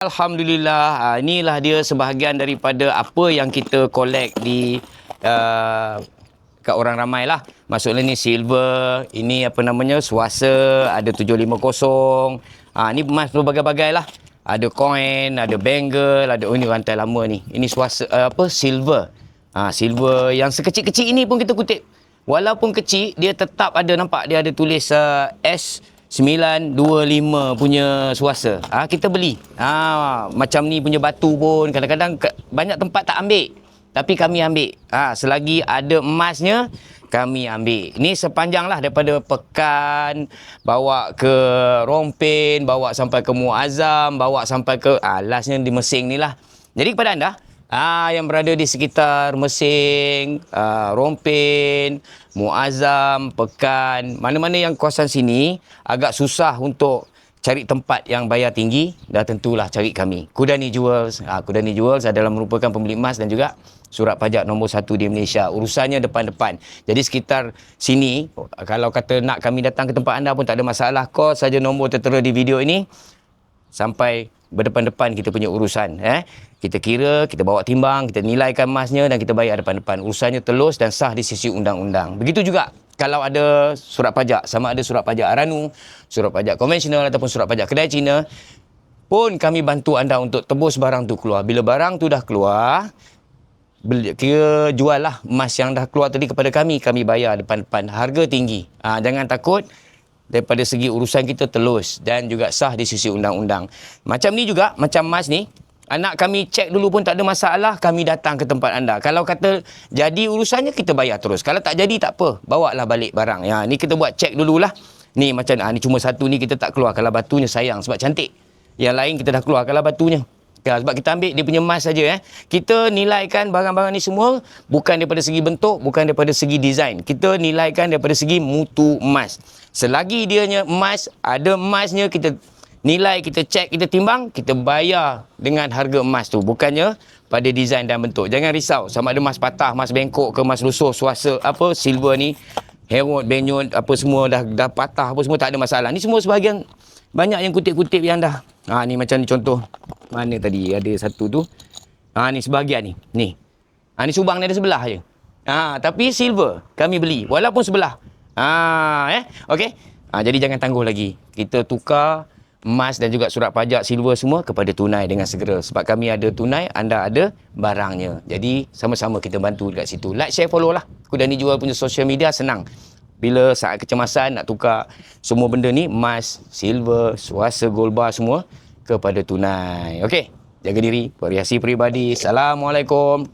Alhamdulillah, inilah dia sebahagian daripada apa yang kita collect di kat orang ramai lah. Maksudnya ni silver, ini apa namanya, suasa, ada 750. Ni emas berbagai-bagai lah. Ada coin, ada bangle, ada ini rantai lama ni. Ini suasa silver. Silver yang sekecil-kecil ini pun kita kutip. Walaupun kecil, dia tetap ada, nampak dia ada tulis S925 punya suasa. Kita beli. Macam ni punya batu pun kadang-kadang banyak tempat tak ambil. Tapi kami ambil. Selagi ada emasnya, kami ambil. Ni sepanjang lah daripada Pekan, bawa ke Rompin, bawa sampai ke Muazzam, bawa sampai ke lastnya di Mesing ni lah. Jadi kepada anda yang berada di sekitar Mesing, Rompin, Muazzam, Pekan, mana-mana yang kawasan sini agak susah untuk cari tempat yang bayar tinggi, dah tentulah cari kami. Kudani Jewels. Kudani Jewels adalah merupakan pembeli emas dan juga surat pajak nombor 1 di Malaysia. Urusannya depan-depan. Jadi sekitar sini, kalau kata nak kami datang ke tempat anda pun tak ada masalah. Call saja nombor tertera di video ini sampai berdepan-depan kita punya urusan. Kita kira, kita bawa timbang, kita nilaikan emasnya dan kita bayar depan-depan. Urusannya telus dan sah di sisi undang-undang. Begitu juga kalau ada surat pajak, sama ada surat pajak Aranu, surat pajak konvensional ataupun surat pajak kedai Cina, pun kami bantu anda untuk tebus barang tu keluar. Bila barang tu dah keluar, kira jual lah emas yang dah keluar tadi kepada kami bayar depan-depan. Harga tinggi. Jangan takut. Daripada segi urusan kita telus dan juga sah di sisi undang-undang. Macam ni juga, macam emas ni, anak kami cek dulu pun tak ada masalah, kami datang ke tempat anda. Kalau kata jadi urusannya, kita bayar terus. Kalau tak jadi, tak apa. Bawalah balik barang. Ni kita buat cek dululah. Ni macam ni cuma satu ni kita tak keluar. Kalau batunya sayang sebab cantik. Yang lain kita dah keluar kalau batunya. Sebab kita ambil dia punya emas saja. Kita nilaikan barang-barang ni semua bukan daripada segi bentuk, bukan daripada segi design. Kita nilaikan daripada segi mutu emas. Selagi dianya emas, ada emasnya, kita nilai, kita cek, kita timbang, kita bayar dengan harga emas tu. Bukannya pada design dan bentuk. Jangan risau sama ada emas patah, emas bengkok ke emas lusuh, suasa, silver ni, herod, benyut, apa semua dah patah, apa semua tak ada masalah. Ni semua sebahagian banyak yang kutip-kutip yang dah. Ni macam ni contoh. Mana tadi ada satu tu. Ni sebahagian ni. Ni subang ni ada sebelah je. Tapi silver kami beli walaupun sebelah. Okey. Jadi jangan tangguh lagi. Kita tukar emas dan juga surat pajak silver semua kepada tunai dengan segera. Sebab kami ada tunai, anda ada barangnya. Jadi sama-sama kita bantu dekat situ. Like, share, follow lah. Kudani Jual punya social media, senang. Bila saat kecemasan nak tukar semua benda ni, emas, silver, suasa, gold bar semua kepada tunai. Okey, jaga diri, berhiasi peribadi. Assalamualaikum.